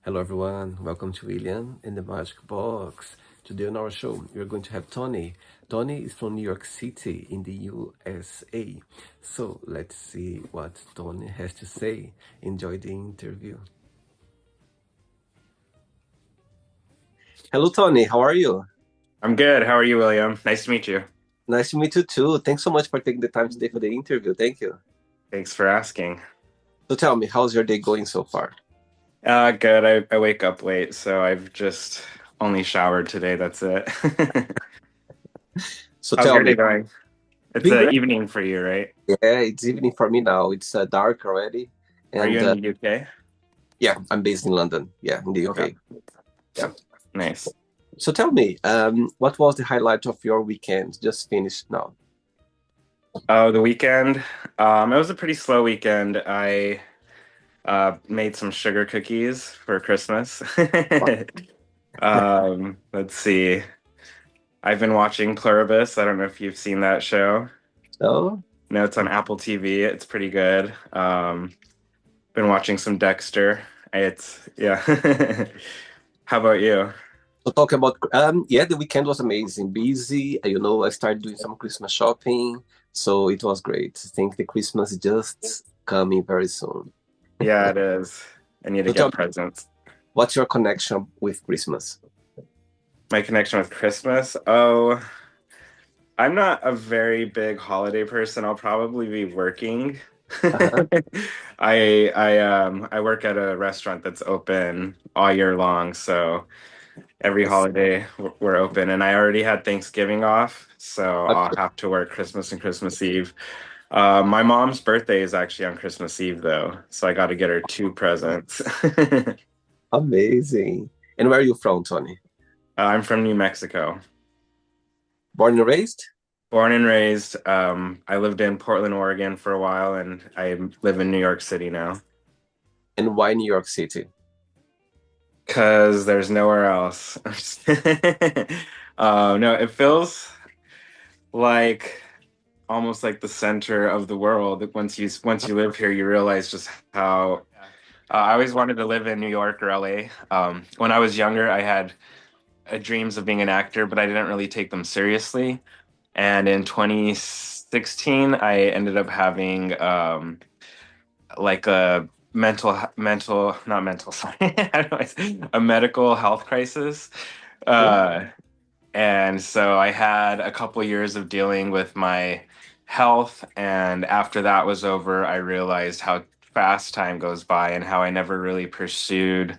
Hello, everyone. Welcome to William in the Magic Box. Today on our show, we're going to have Tony. Tony is from New York City in the USA. So let's see what Tony has to say. Enjoy the interview. Hello, Tony. How are you? I'm good. How are you, William? Nice to meet you. Nice to meet you too. Thanks so much for taking the time today for the interview. Thank you. Thanks for asking. So tell me, how's your day going so far? Good. I wake up late, so I've just only showered today. That's it. So How's tell your day me, going? It's doing great? evening for you, right? Yeah, it's evening for me now. It's dark already. Are you And in the UK? yeah, I'm based in London. Yeah, in the Okay. UK. Yeah. Nice. So tell me, what was the highlight of your weekend? Just finished now. Oh, the weekend. It was a pretty slow weekend. I made some sugar cookies for Christmas. Let's see. I've been watching Pluribus. I don't know if you've seen that show. Oh, No, it's on Apple TV. It's pretty good. Been watching some Dexter. It's yeah. How about you? so talk about yeah, the weekend was amazing. Busy, I started doing some Christmas shopping, so it was great. I think the Christmas is just coming very soon. Yeah, it is. I need to So tell get me, presents. what's your connection with Christmas? My connection with Christmas. Oh, I'm not a very big holiday person. I'll probably be working. Uh-huh. I work at a restaurant that's open all year long, so every I see. holiday we're open, and I already had Thanksgiving off, so I'll Okay. have to work Christmas and Christmas Eve. My mom's birthday is actually on Christmas Eve though, so I got to get her two presents. Amazing. And where are you from, Tony? I'm from New Mexico. Born and raised? Born and raised. I lived in Portland, Oregon for a while, and I live in New York City now And why New York City? because there's nowhere else. No, it feels like almost like the center of the world. Once you live here, you realize just how I always wanted to live in New York or LA. When I was younger, I had dreams of being an actor, but I didn't really take them seriously. And in 2016, I ended up having like a not mental, sorry, how do I say, a medical health crisis. Okay. Uh, and so I had a couple years of dealing with my health. And after that was over, I realized how fast time goes by and how I never really pursued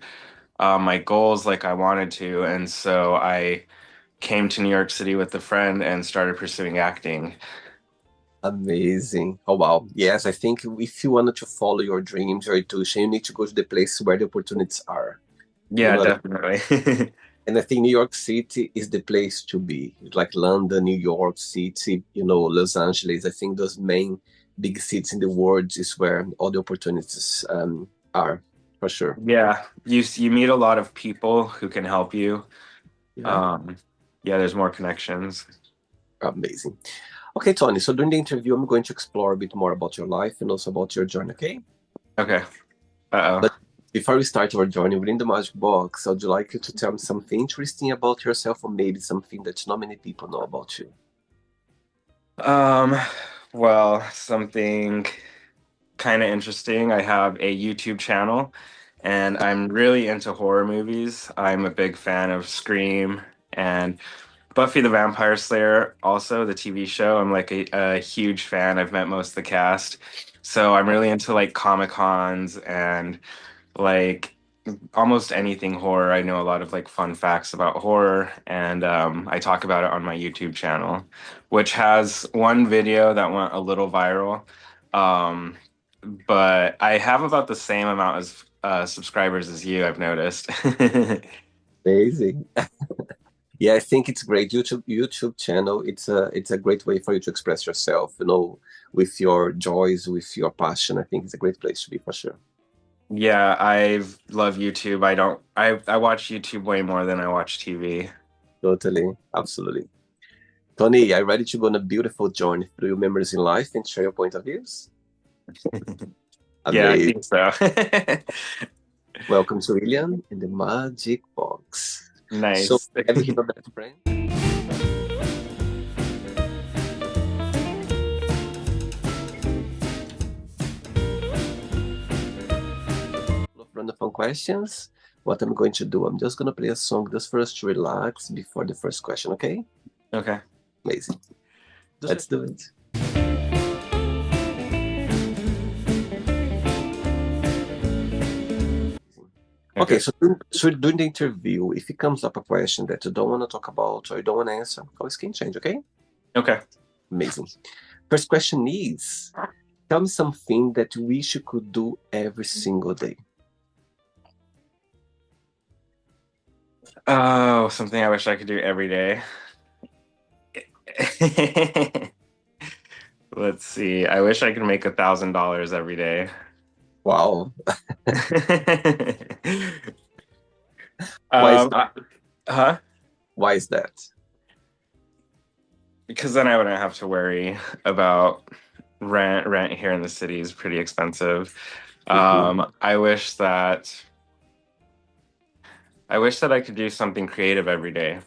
my goals like I wanted to. And so I came to New York City with a friend and started pursuing acting. Amazing. Oh, wow. Yes, I think if you wanted to follow your dreams, your intuition, you need to go to the place where the opportunities are. You Yeah, know what I definitely. And I think New York City is the place to be. Like London, New York City, Los Angeles. I think those main big cities in the world is where all the opportunities are, for sure. Yeah, you meet a lot of people who can help you. Yeah, Um, yeah, there's more connections. amazing. Okay, Tony. So during the interview, I'm going to explore a bit more about your life and also about your journey. Okay. Okay. But Uh-oh. before we start our journey within the Magic Box, I'd like you to tell me something interesting about yourself, or maybe something that not many people know about you. Um, well, something kind of interesting. I have a YouTube channel and I'm really into horror movies. I'm a big fan of Scream and Buffy the Vampire Slayer, also the TV show. I'm like a huge fan. I've met most of the cast. So I'm really into like Comic Cons and like almost anything horror. I know a lot of like fun facts about horror, and I talk about it on my YouTube channel, which has one video that went a little viral. Um, but I have about the same amount as subscribers as you, I've noticed. Amazing. Yeah, I think it's great. YouTube channel. It's a great way for you to express yourself. With your joys, with your passion. I think it's a great place to be for sure. Yeah, I love YouTube. I watch YouTube way more than I watch TV. Totally, absolutely. Tony, are you ready to go on a beautiful journey through your memories in life and share your point of views? Yeah, I Amazing. think so. Welcome to William in the Magic Box. So, Nice. have you heard of that friend? Random fun questions. What I'm going to do, I'm just going to play a song just for us to relax before the first question, okay? Okay. Amazing. Let's do it. Okay, Okay. so during the interview, if it comes up a question that you don't want to talk about or you don't want to answer, always can change, okay? Okay. Amazing. First question is, tell me something that you wish you could do every single day. Oh, something I wish I could do every day. Let's see. I wish I could make $1,000 every day. Wow. Why is Um, I- huh? why is that? Because then I wouldn't have to worry about rent. Rent here in the city is pretty expensive. Mhm. I wish that I could do something creative every day.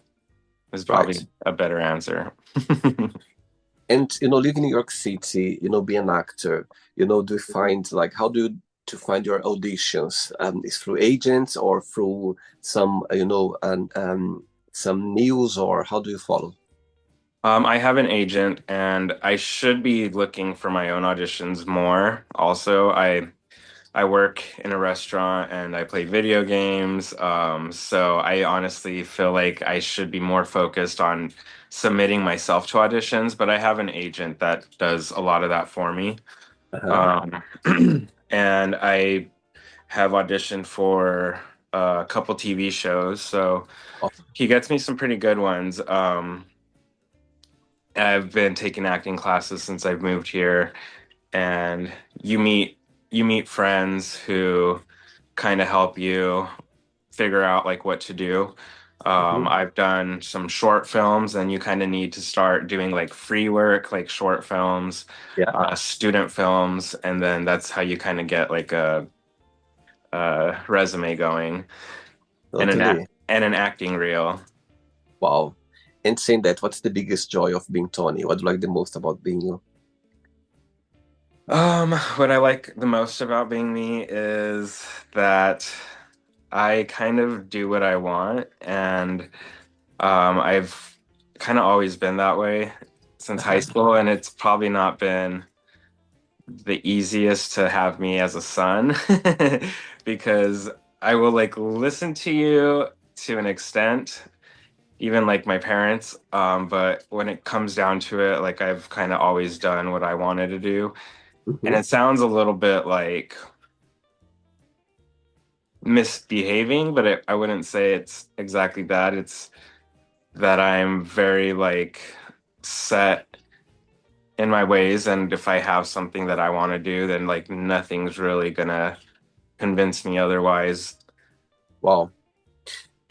Is Right. probably a better answer. And living in New York City, being an actor, do you find like how do you to find your auditions? Is through agents or through some, some news, or how do you follow? I have an agent, and I should be looking for my own auditions more. Also, I work in a restaurant and I play video games. So I honestly feel like I should be more focused on submitting myself to auditions, but I have an agent that does a lot of that for me. Uh-huh. Um, and I have auditioned for a couple TV shows, so Oh, he gets me some pretty good ones. I've been taking acting classes since I've moved here, and you meet you meet friends who kind of help you figure out like what to do. mhm. I've done some short films, and you kind of need to start doing like free work, like short films, Yeah, student films, and then that's how you kind of get like a resume going and totally. an acting reel. Wow. And saying that, what's the biggest joy of being Tony? What do you like the most about being you? What I like the most about being me is that I kind of do what I want, and I've kind of always been that way since high Uh-huh. school, and it's probably not been the easiest to have me as a son because I will like listen to you to an extent, even like my parents. But when it comes down to it, like I've kind of always done what I wanted to do. And Mhm. it sounds a little bit like misbehaving, but I wouldn't say it's exactly that. It's that I'm very like set in my ways, and if I have something that I want to do, then like nothing's really gonna convince me otherwise. Wow.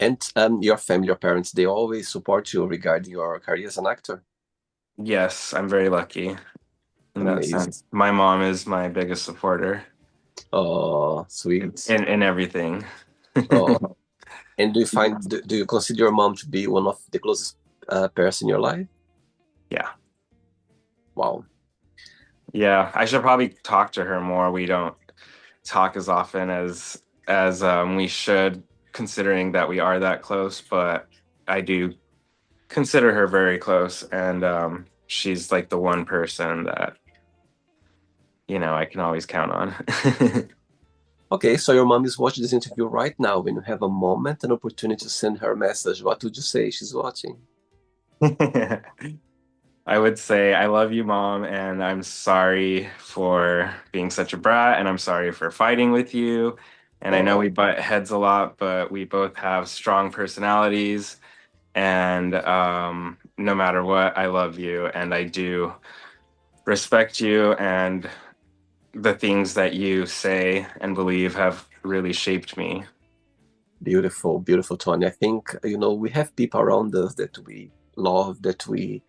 And your family, your parents, they always support you regarding your career as an actor. Yes, I'm very lucky in that Amazing. sense. My mom is my biggest supporter Oh, sweet. in everything. Oh, and do you consider your mom to be one of the closest person in your life? Yeah. Wow. Yeah, I should probably talk to her more. We don't talk as often as we should, considering that we are that close, but I do consider her very close, and she's like the one person that I can always count on. Okay, so your mom is watching this interview right now. When you have a moment, an opportunity to send her a message, what would you say she's watching? I would say, I love you, Mom, and I'm sorry for being such a brat, and I'm sorry for fighting with you. And I know we Oh, butt heads a lot, but we both have strong personalities. And no matter what, I love you, and I do respect you, and the things that you say and believe have really shaped me. beautiful, beautiful, Tony. I think, we have people around us that we love, that we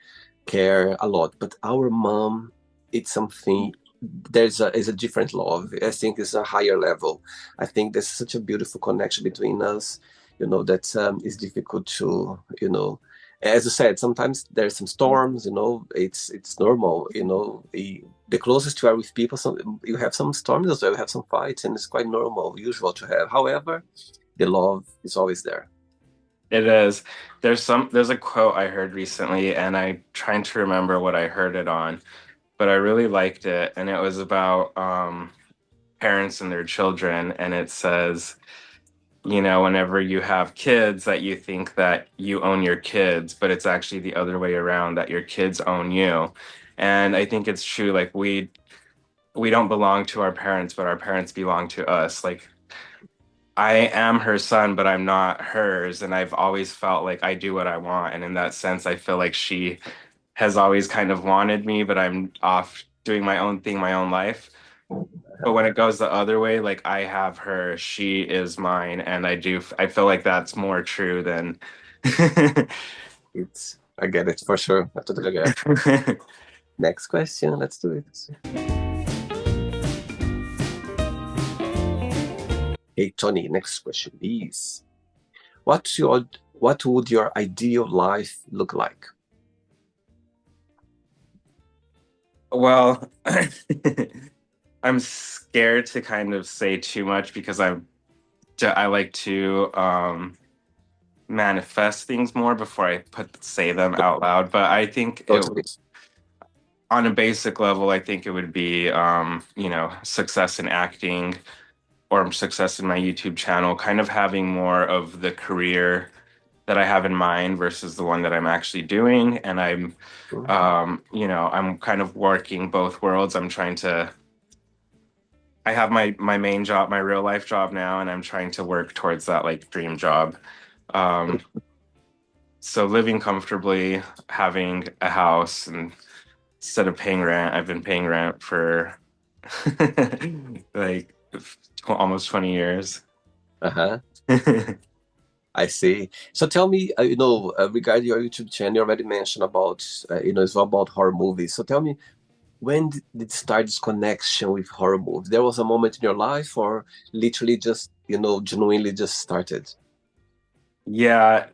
care a lot, but our mom, it's something there's a is a different love. I think it's a higher level. I think there's such a beautiful connection between us, that is difficult to, as I said, sometimes there's some storms, it's normal, the closest you are with people, you have some storms as well, you have some fights, and it's quite normal, usual to have. However, the love is always there. It is. There's a quote I heard recently, and I'm trying to remember what I heard it on, but I really liked it, and it was about parents and their children, and it says, whenever you have kids, that you think that you own your kids, but it's actually the other way around, that your kids own you. And I think it's true, like we don't belong to our parents, but our parents belong to us. Like I am her son, but I'm not hers. And I've always felt like I do what I want. And in that sense, I feel like she has always kind of wanted me, but I'm off doing my own thing, my own life. But when it goes the other way, like I have her, she is mine. And I feel like that's more true than. I get it for sure. I totally get. Next question, let's do it. Hey Tony, next question is, what would your ideal life look like? Well, I'm scared to kind of say too much because I like to manifest things more before I say them out loud. But I think Totally. on a basic level, I think it would be success in acting or success in my YouTube channel, kind of having more of the career that I have in mind versus the one that I'm actually doing. And I'm kind of working both worlds. I have my main job, my real life job now, and I'm trying to work towards that like dream job. Um, so living comfortably, having a house, and instead of paying rent, I've been paying rent for like almost 20 years. Uh-huh. I see. So tell me, regarding your YouTube channel, you already mentioned about, it's all about horror movies. So tell me, when did it start this connection with horror movies? There was a moment in your life, or literally just, genuinely just started? Yeah,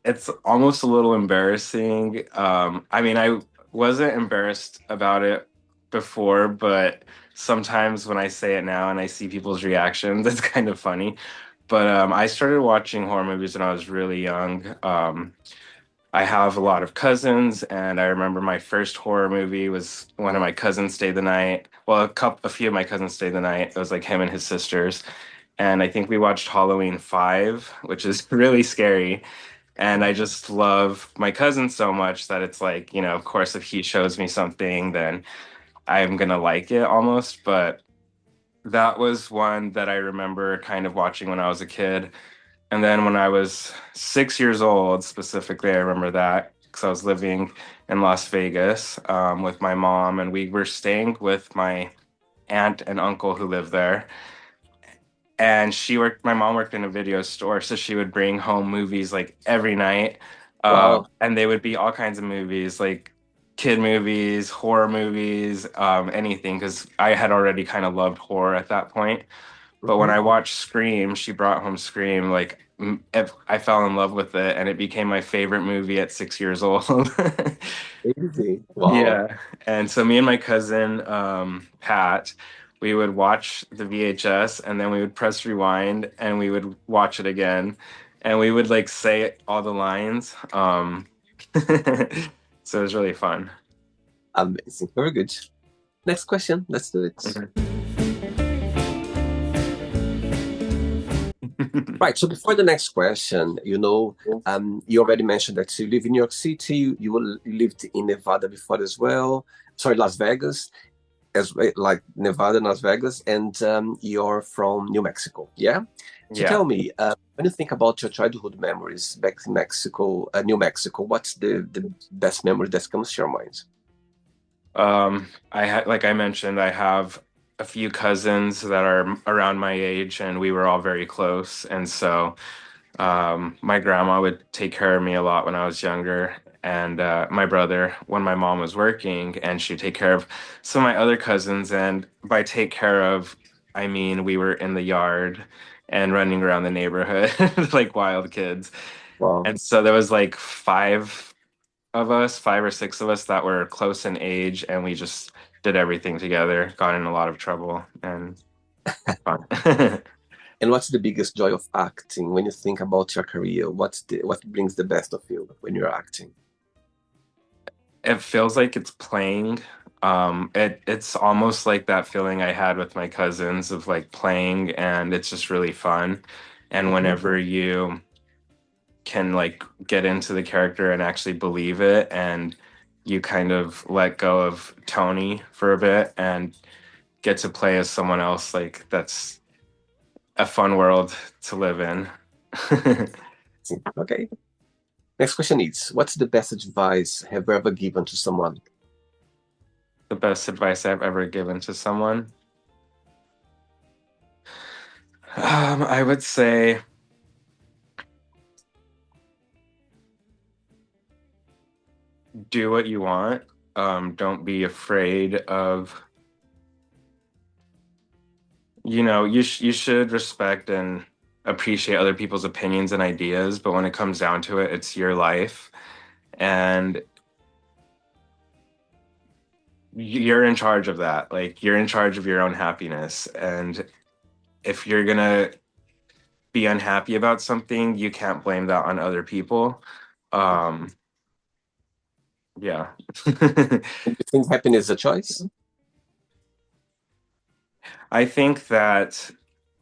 it's almost a little embarrassing. I mean, I wasn't embarrassed about it before, but sometimes when I say it now and I see people's reactions, it's kind of funny. But I started watching horror movies when I was really young. I have a lot of cousins, and I remember my first horror movie was one of my cousins stayed the night. Well, a few of my cousins stayed the night. It was like him and his sisters, and I think we watched Halloween 5, which is really scary. And I just love my cousin so much that it's like, of course, if he shows me something, then I'm gonna like it almost. But that was one that I remember kind of watching when I was a kid. And then when I was 6 years old, specifically, I remember that because I was living in Las Vegas with my mom, and we were staying with my aunt and uncle who lived there. And my mom worked in a video store, so she would bring home movies like every night. Wow. And they would be all kinds of movies, like kid movies, horror movies, anything, because I had already kind of loved horror at that point. But when Hmm. I watched Scream, she brought home Scream, like I fell in love with it, and it became my favorite movie at 6 years old. Easy. Wow. Yeah. And so me and my cousin, Pat, we would watch the VHS and then we would press rewind and we would watch it again. And we would like say all the lines. So it was really fun. Amazing. Very good. Next question. Let's do it. Mhm. Right. So before the next question, you already mentioned that you live in New York City. You lived in Nevada before as well. Sorry, Las Vegas, like Nevada and Las Vegas, and you're from New Mexico. Yeah. So Yeah. tell me, when you think about your childhood memories back in Mexico, New Mexico, what's the best memory that comes to your mind? I had, like I mentioned, I have a few cousins that are around my age, and we were all very close. And so, my grandma would take care of me a lot when I was younger. and my brother when my mom was working, and she'd take care of some of my other cousins. And by take care of, I mean we were in the yard and running around the neighborhood like wild kids. Wow. And so there was like five or six of us that were close in age, and we just did everything together, got in a lot of trouble, and fun. And what's the biggest joy of acting when you think about your career? What brings the best of you when you're acting? It feels like it's playing. It's almost like that feeling I had with my cousins of like playing, and it's just really fun. And Mhm. whenever you can like get into the character and actually believe it, and you kind of let go of Tony for a bit and get to play as someone else, like that's a fun world to live in. Okay. Next question is, what's the best advice have you ever given to someone? The best advice I've ever given to someone. I would say do what you want. Don't be afraid of, you should respect and appreciate other people's opinions and ideas, but when it comes down to it, it's your life, and you're in charge of that. Like you're in charge of your own happiness, and if you're gonna be unhappy about something, you can't blame that on other people. Um, yeah. Do you think happiness is a choice? I think that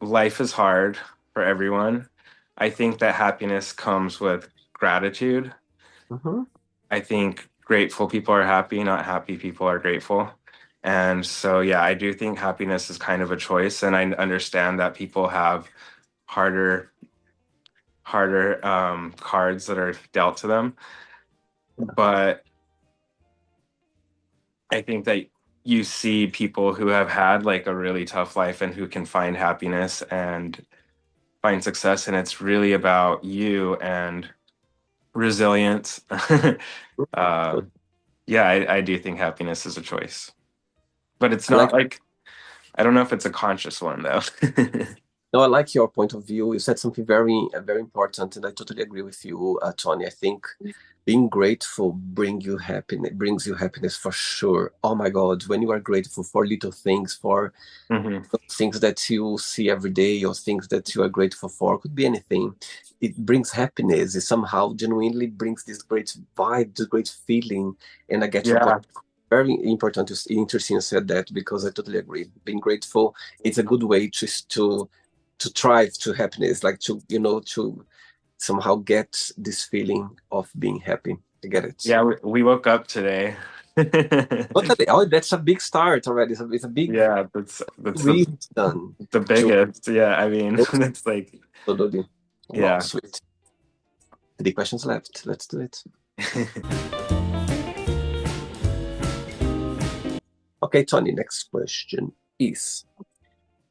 life is hard for everyone. I think that happiness comes with gratitude. Hmm. I think grateful people are happy, not happy people are grateful. And so, yeah, I do think happiness is kind of a choice. And I understand that people have harder, harder cards that are dealt to them. But I think that you see people who have had like a really tough life and who can find happiness and find success, and it's really about you and resilience. So um, yeah, I do think happiness is a choice, but it's I like not like I don't know if it's a conscious one though. No, I like your point of view. You said something very important, and I totally agree with you, Tony. I think being grateful brings you happiness for sure. Oh my God, when you are grateful for little things, for Hmm. things that you see every day, or things that you are grateful for, could be anything. It brings happiness. It somehow genuinely brings this great vibe, this great feeling. And I get your point. Yeah, Very important, interesting you said that because I totally agree. Being grateful, it's a good way to thrive to happiness, like to somehow get this feeling of being happy. I get it. yeah, we woke up today. Totally. Oh, that's a big start already. It's a big Yeah, that's reason the to biggest. Yeah, I mean, it's like, totally. Wow, yeah. sweet. 3 questions left. Let's do it. Okay, Tony, next question is,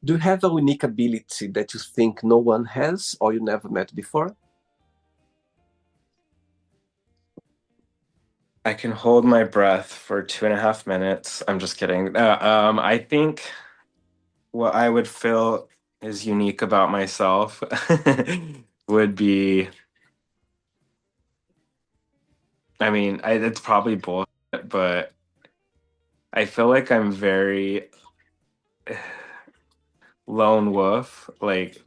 do you have a unique ability that you think no one has or you never met before? I can hold my breath for 2.5 minutes. I'm just kidding. I think what I would feel is unique about myself would be, I mean, it's probably bullshit, but I feel like I'm very lone wolf, like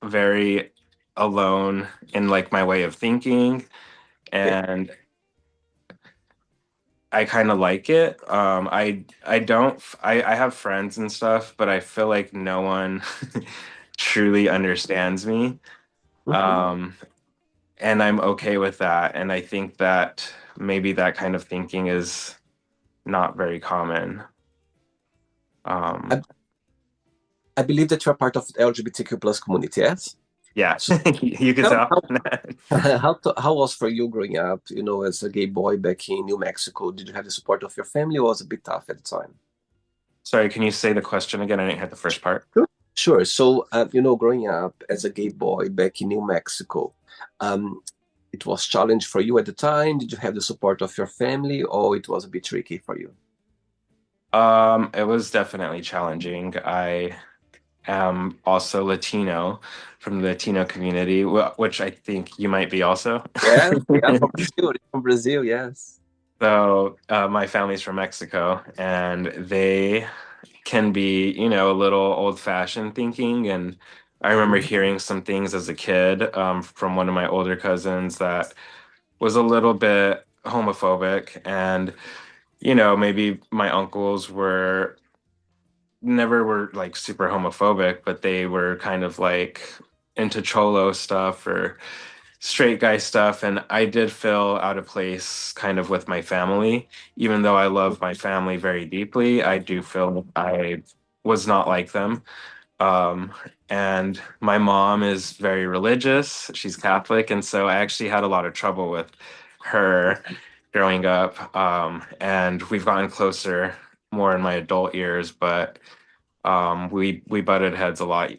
very alone in like my way of thinking, Okay. and I kind of like it. I don't I have friends and stuff, but I feel like no one truly understands me. Mhm. Um, and I'm okay with that. And I think that maybe that kind of thinking is not very common. I, Um, I believe that you're part of the LGBTQ plus community, yes? yeah, So you could tell me tell. how was for you growing up, as a gay boy back in New Mexico? Did you have the support of your family or was it a bit tough at the time? Sorry, can you say the question again? I didn't hear the first part. Sure. Sure. So, growing up as a gay boy back in New Mexico, um, it was challenge for you at the time? Did you have the support of your family, or it was a bit tricky for you? It was definitely challenging. I am also Latino from the Latino community, which I think you might be also. Yeah, yeah, from Brazil, yes. So, my family's from Mexico, and they can be, a little old-fashioned thinking. And I remember Mhm. hearing some things as a kid, from one of my older cousins that was a little bit homophobic. And, maybe my uncles were never were like super homophobic, but they were kind of like into cholo stuff or straight guy stuff. And I did feel out of place kind of with my family. Even though I love my family very deeply, I do feel I was not like them. Um, and my mom is very religious. She's Catholic. And so I actually had a lot of trouble with her growing up. And we've gotten closer more in my adult years, but we butted heads a lot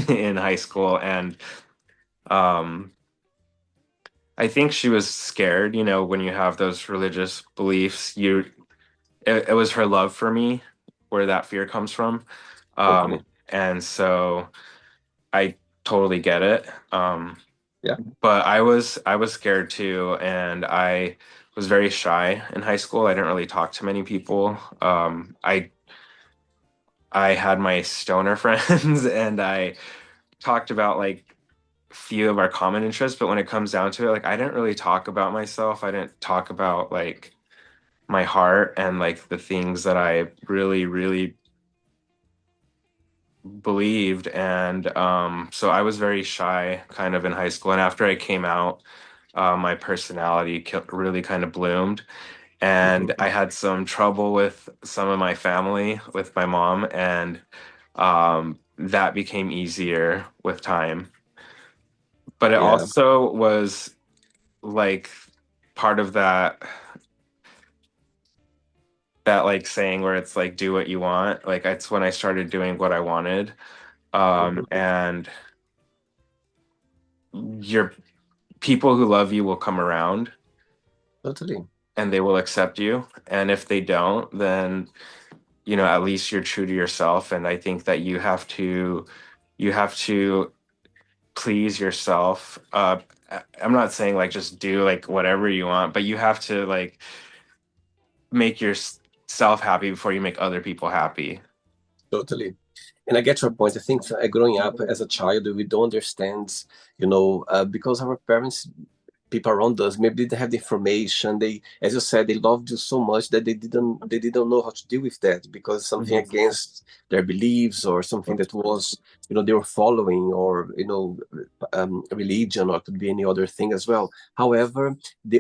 in high school. And um, I think she was scared, when you have those religious beliefs, it was her love for me where that fear comes from. Totally. And so I totally get it. Yeah. But I was scared too, and I was very shy in high school. I didn't really talk to many people. I had my stoner friends, and I talked about like few of our common interests, but when it comes down to it, like I didn't really talk about myself. I didn't talk about like my heart and like the things that I really, really believed. And so I was very shy kind of in high school. And after I came out, my personality really kind of bloomed. And Mhm. I had some trouble with some of my family, with my mom, and that became easier with time. But it Yeah, also was like part of that like saying where it's like do what you want. Like it's when I started doing what I wanted. mhm. And your people who love you will come around Totally. and they will accept you. And if they don't, then at least you're true to yourself. And I think that you have to please yourself. I'm not saying like just do like whatever you want, but you have to like make yourself happy before you make other people happy. Totally. And I get your point. I think growing up as a child, we don't understand, because our parents, people around us, maybe didn't have the information. They, as you said, they loved you so much that they didn't know how to deal with that because something Mhm. against their beliefs or something that was, they were following or, religion or could be any other thing as well. However,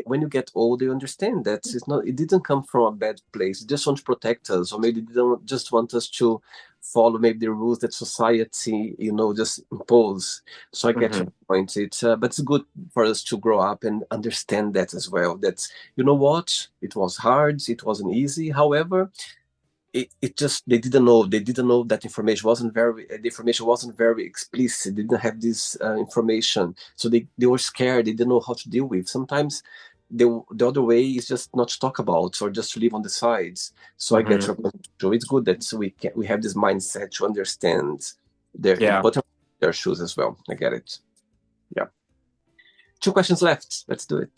when you get older, you understand that it didn't come from a bad place. It just want to protect us, or maybe they don't just want us to follow maybe the rules that society, just impose. So I get your Mhm. point. But it's good for us to grow up and understand that as well. That you know what, it was hard, it wasn't easy. However, it just they didn't know that information wasn't very the information wasn't very explicit. They didn't have this information, so they were scared. They didn't know how to deal with. Sometimes the other way is just not to talk about or just to live on the sides. So I get Mhm. your point. So it's good that we have this mindset to understand their Yeah. put on their shoes as well. I get it. Yeah. Two questions left. Let's do it.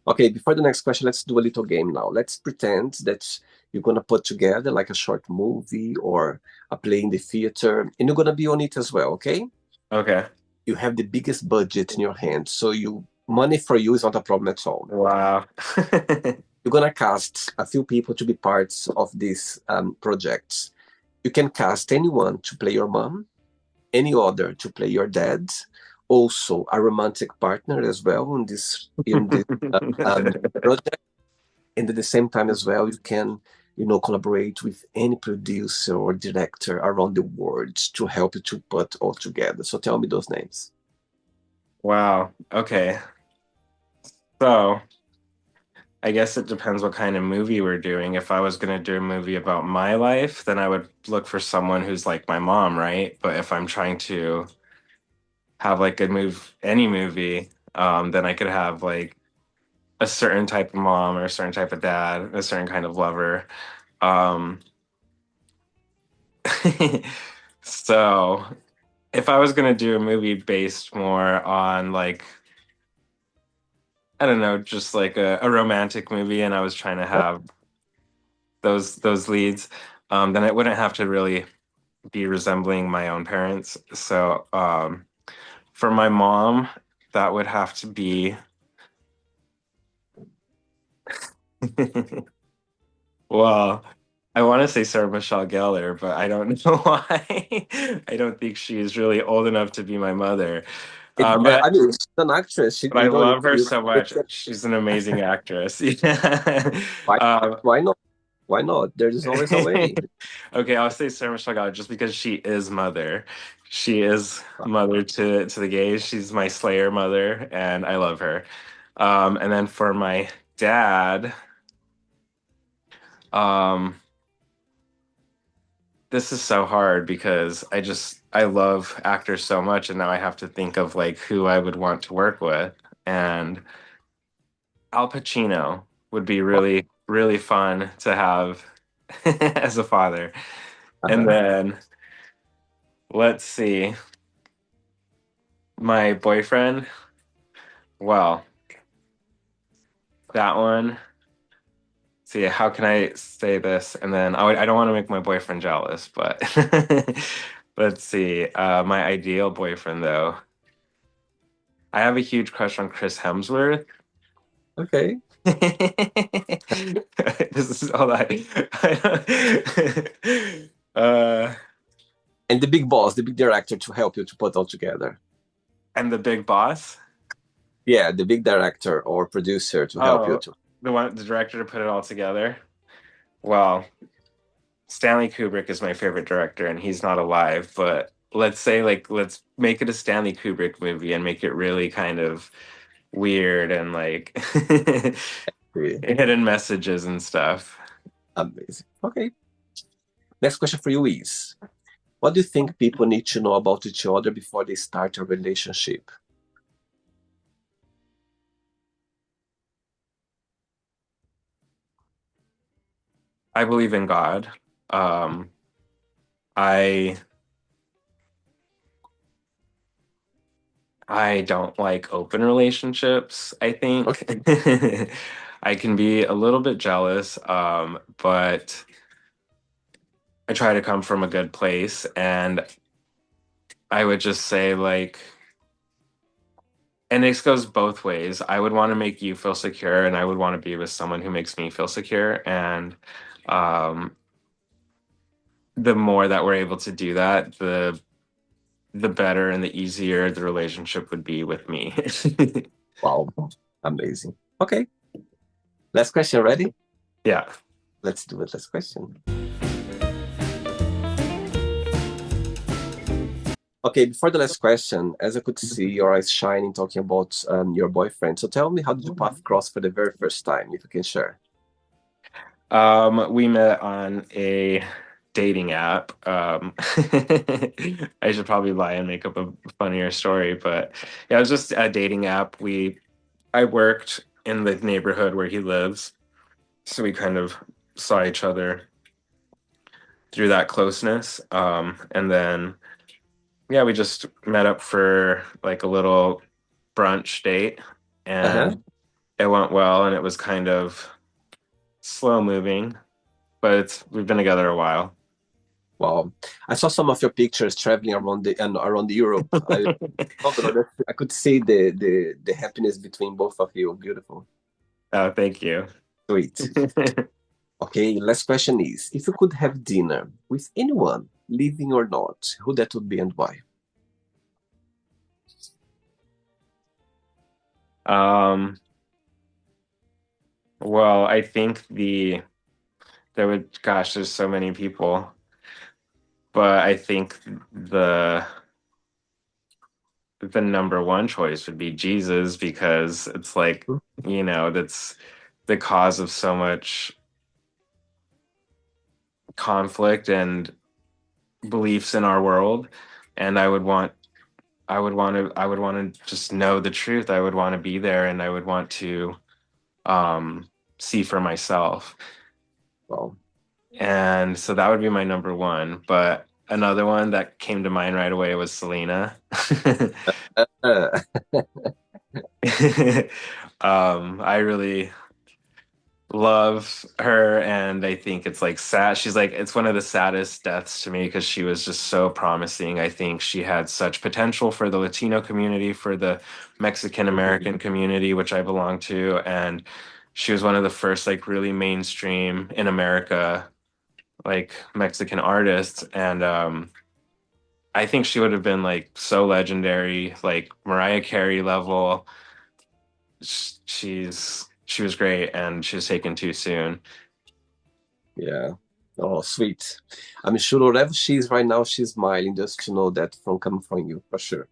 Okay, before the next question, let's do a little game now. Let's pretend that you're gonna put together like a short movie or a play in the theater, and you're gonna be on it as well, okay? Okay. You have the biggest budget in your hand, so money for you is not a problem at all. Wow. You're gonna cast a few people to be parts of this project. You can cast anyone to play your mom, any other to play your dad, also a romantic partner as well in this project. And at the same time as well, you can collaborate with any producer or director around the world to help you to put all together. So tell me those names. Wow. Okay. So I guess it depends what kind of movie we're doing. If I was going to do a movie about my life, then I would look for someone who's like my mom, right? But if I'm trying to have like a any movie, then I could have like a certain type of mom or a certain type of dad, a certain kind of lover. Um, so if I was going to do a movie based more on like, I don't know, just like a romantic movie, and I was trying to have those leads, then it wouldn't have to really be resembling my own parents. So for my mom, that would have to be well, I want to say Sarah Michelle Gellar, but I don't know why. I don't think she's really old enough to be my mother. I mean, she's an actress. But I You don't love her you so much. She's an amazing actress. Yeah. why Um, why not? Why not? There is always a way. okay, I'll say Sarah Michelle Gellar just because she is mother. She is mother to the gays. She's my Slayer mother, and I love her. And then for my dad, um, this is so hard because I love actors so much, and now I have to think of like who I would want to work with. And Al Pacino would be really fun to have as a father. And Uh-huh. then let's see, my boyfriend. Well, that one. See, how can I say this? And then I don't want to make my boyfriend jealous, but let's see. My ideal boyfriend, though, I have a huge crush on Chris Hemsworth. Okay. This is all uh, And the big boss, the big director to help you to put all together. and the big boss. Yeah, the big director or producer to help you Oh, to. the director to put it all together. Well, Stanley Kubrick is my favorite director, and he's not alive. But let's say, like, let's make it a Stanley Kubrick movie and make it really kind of weird and like Yeah, hidden messages and stuff. amazing. Okay. Next question for you is, what do you think people need to know about each other before they start a relationship? I believe in God. Um, I I don't like open relationships, I think. Okay. I can be a little bit jealous, but I try to come from a good place. And I would just say, like, and this goes both ways. I would want to make you feel secure, and I would want to be with someone who makes me feel secure. And um, the more that we're able to do that, the better and the easier the relationship would be with me. Wow. Amazing. Okay. Last question. Ready? Yeah. Let's do it. Last question. Okay, before the last question, as I could see your eyes shining talking about your boyfriend. So tell me, how did you path cross for the very first time, if you can share? We met on a dating app. I should probably lie and make up a funnier story, but yeah, it was just a dating app. I worked in the neighborhood where he lives, so we kind of saw each other through that closeness. And then yeah, we just met up for like a little brunch date, Uh-huh. and it went well, and it was kind of slow moving, but we've been together a while. Wow. I saw some of your pictures traveling around the and around Europe. Oh, but I could see the happiness between both of you. Beautiful. Oh, thank you. Sweet. Okay, last question is, if you could have dinner with anyone, living or not, who that would be and why? Um, well, I think there would, gosh, there's so many people, but I think the number one choice would be Jesus because it's like, that's the cause of so much conflict and beliefs in our world. And I would want to just know the truth. I would want to be there, and I would want to see for myself. Well, And so that would be my number one. But another one that came to mind right away was Selena. uh, I really love her, and I think it's like sad. She's like, it's one of the saddest deaths to me because she was just so promising. I think she had such potential for the Latino community, for the Mexican American community, which I belong to, and she was one of the first like really mainstream in America like Mexican artists, and I think she would have been like so legendary, like Mariah Carey level. She was great, and she was taken too soon. yeah. Oh, sweet. I'm sure wherever she is right now, she's smiling just to know that from coming from you, for sure.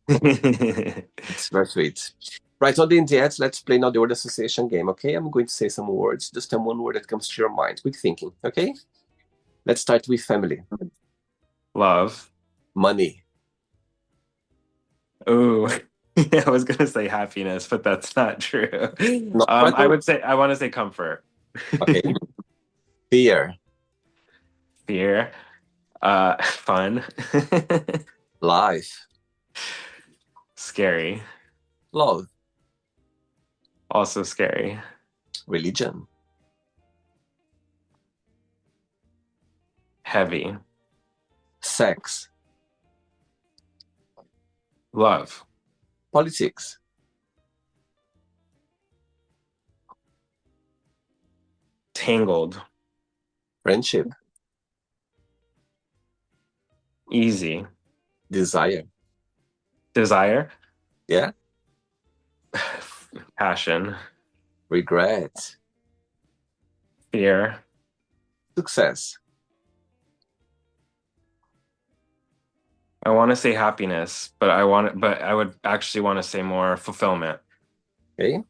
It's very sweet. Right, on the Indians, let's play now the word association game, okay? I'm going to say some words. Just tell one word that comes to your mind. Quick thinking, okay? Let's start with family. Love. Money. Ooh. I was gonna say happiness, but that's not true. Not right I away. would say I want to say comfort. Okay. Fear. Fear. Fun. Life. Scary. Love. Also scary. Religion. Heavy. Sex. Love. Politics. Tangled. Friendship. Easy. Desire. Desire. Yeah. Passion. Regret. Fear. Success. I want to say happiness, but I would actually want to say more fulfillment. Okay.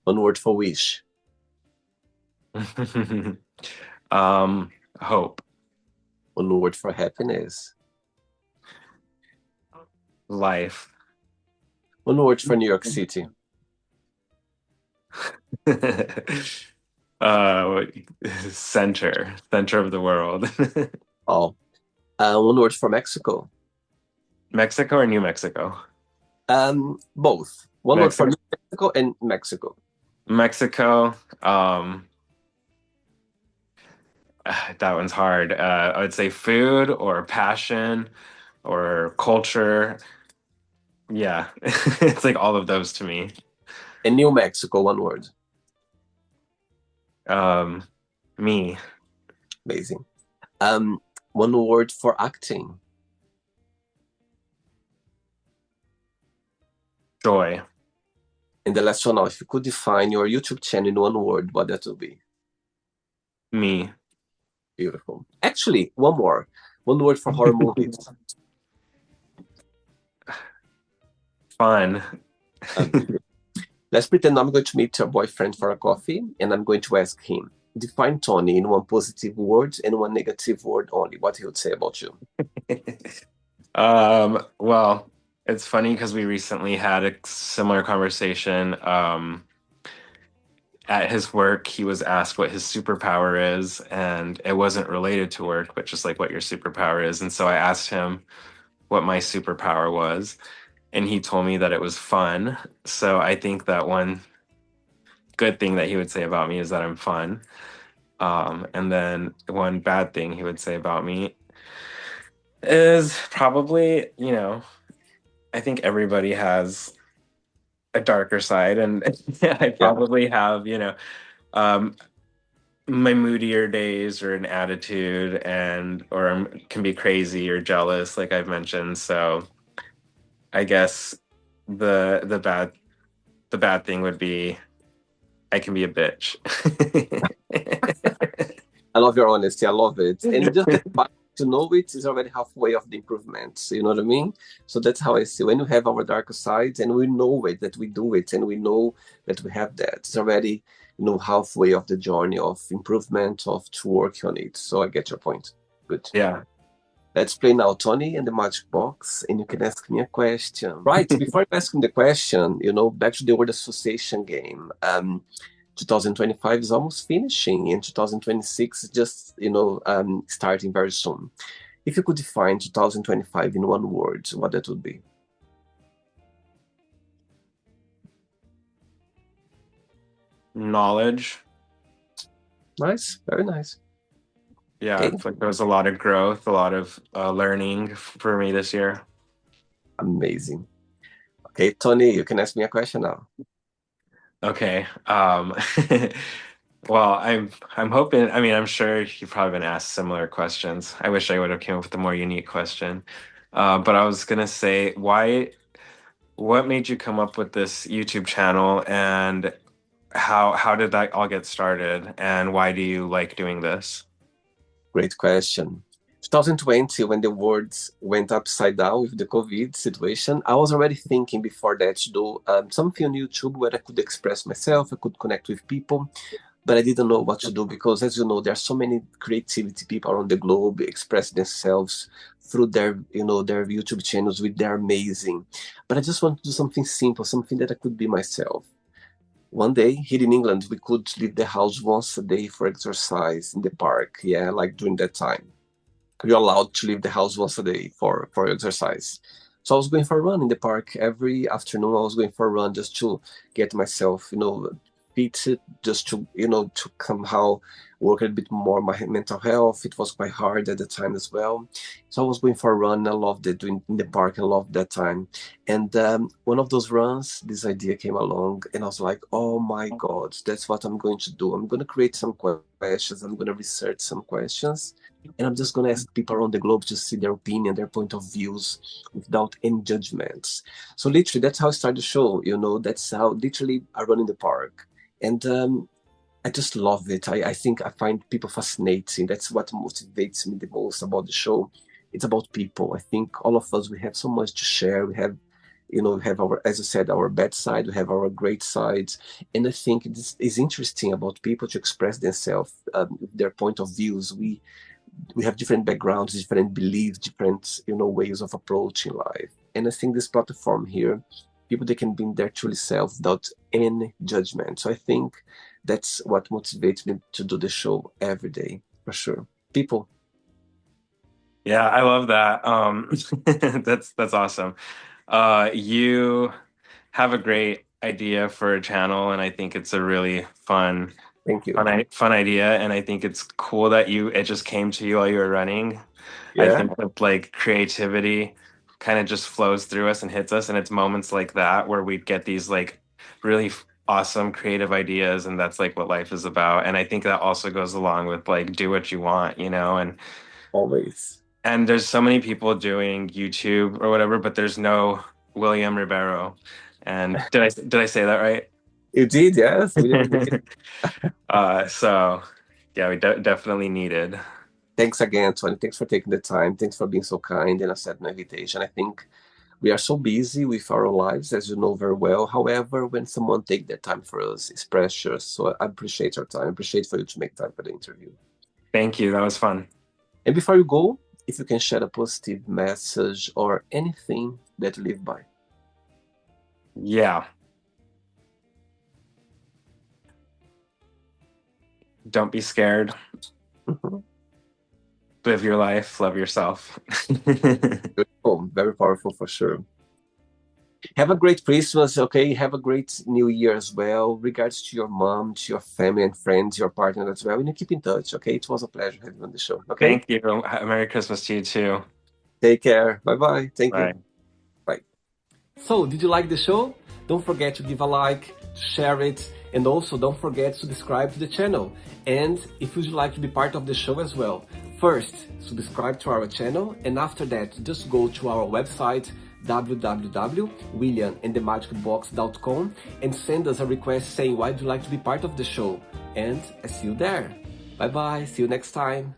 One word for wish. Hope. One word for happiness. Life. One word for New York City. uh, center of the world. Oh. One word for Mexico. Mexico or New Mexico? Both. One word for Mexico. New Mexico and Mexico. Mexico. That one's hard. I would say food or passion or culture. Yeah, it's like all of those to me. And New Mexico, one word. Um, Me, Amazing. One word for acting. joy. And the last one now, if you could define your YouTube channel in one word, what that would be? Me, Beautiful. Actually, one more. One word for horror movies. fun. Let's pretend I'm going to meet your boyfriend for a coffee, and I'm going to ask him, define Tony in one positive word and one negative word only. What he would say about you? Well, it's funny because we recently had a similar conversation. At his work, he was asked what his superpower is, and it wasn't related to work, but just like what your superpower is. And so I asked him what my superpower was, and he told me that it was fun. So I think that one good thing that he would say about me is that I'm fun. And then one bad thing he would say about me is probably, I think everybody has a darker side, and I Yeah. probably have, um, my moodier days or an attitude, and or can be crazy or jealous, like I've mentioned. So I guess the bad thing would be I can be a bitch. I love your honesty. I love it. And just the fact to know it is already halfway of the improvement. You know what I mean? So that's how I see when we have our darker sides and we know it, that we do it, and we know that we have that. It's already halfway of the journey of improvement, of to work on it. So I get your point. Good. Yeah. Let's play now, Tony, and the magic box, and you can ask me a question. Right, before you ask me the question, back to the word association game. 2025 is almost finishing, and 2026 is just, starting very soon. If you could define 2025 in one word, what that would be? Knowledge. Nice, very nice. Yeah, Okay, I feel like there was a lot of growth, a lot of learning for me this year. amazing. Okay, Tony, you can ask me a question now. Okay. Well, I'm hoping, I mean, I'm sure you've probably been asked similar questions. I wish I would have came up with a more unique question. But I was gonna say, what made you come up with this YouTube channel, and how did that all get started, and why do you like doing this? Great question. 2020, when the world went upside down with the COVID situation, I was already thinking before that to do something on YouTube where I could express myself, I could connect with people, but I didn't know what to do because, as you know, there are so many creativity people around the globe expressing themselves through their YouTube channels, which they're amazing. But I just want to do something simple, something that I could be myself. One day here in England, we could leave the house once a day for exercise in the park. Yeah, like during that time you're allowed to leave the house once a day for exercise. So I was going for a run in the park every afternoon. I was going for a run just to get myself, fit, just to, to somehow work a bit more my mental health. It was quite hard at the time as well. So I was going for a run. I loved it doing in the park. I loved that time. And one of those runs, this idea came along, and I was like, oh my God, that's what I'm going to do. I'm going to create some questions. I'm going to research some questions, and I'm just going to ask people around the globe to see their opinion, their point of views without any judgments. So literally, that's how I started the show. That's how literally I run in the park. And I just love it. I think I find people fascinating. That's what motivates me the most about the show. It's about people. I think all of us, we have so much to share. We have our, as I said, our bad side, we have our great sides. And I think it's interesting about people to express themselves, their point of views. We have different backgrounds, different beliefs, different ways of approaching life. And I think this platform here, people, they can be their truly self without any judgment. So I think that's what motivates me to do the show every day, for sure. People. Yeah, I love that. That's awesome. You have a great idea for a channel, and I think it's a really Thank you. fun idea. And I think it's cool that it just came to you while you were running. I Yeah, think that like creativity kind of just flows through us and hits us, and it's moments like that where we get these like really awesome creative ideas, and that's like what life is about. And I think that also goes along with like do what you want, always. and there's so many people doing YouTube or whatever, but there's no William Ribeiro. And did I say that right? You did, yes. William did. So yeah, we definitely needed. Thanks again, Tony. Thanks for taking the time. Thanks for being so kind and accepting my invitation. I think we are so busy with our lives, as you know very well. However, when someone take their time for us, it's precious. So I appreciate your time. I appreciate for you to make time for the interview. Thank you. That was fun. And before you go, if you can share a positive message or anything that you live by. Yeah. Don't be scared. Mhm. Live your life. Love yourself. Oh, very powerful for sure. Have a great Christmas, okay? Have a great New Year as well. Regards to your mom, to your family and friends, your partner as well. And you keep in touch, okay? It was a pleasure having you on the show, okay? Thank you. Merry Christmas to you too. Take care. Bye-bye. Thank you. Bye. Bye. So, did you like the show? Don't forget to give a like, share it, and also don't forget to subscribe to the channel. And if you'd like to be part of the show as well, first, subscribe to our channel, and after that, just go to our website, www.williamandthemagicbox.com, and send us a request saying why you'd like to be part of the show. And I see you there. Bye bye, see you next time.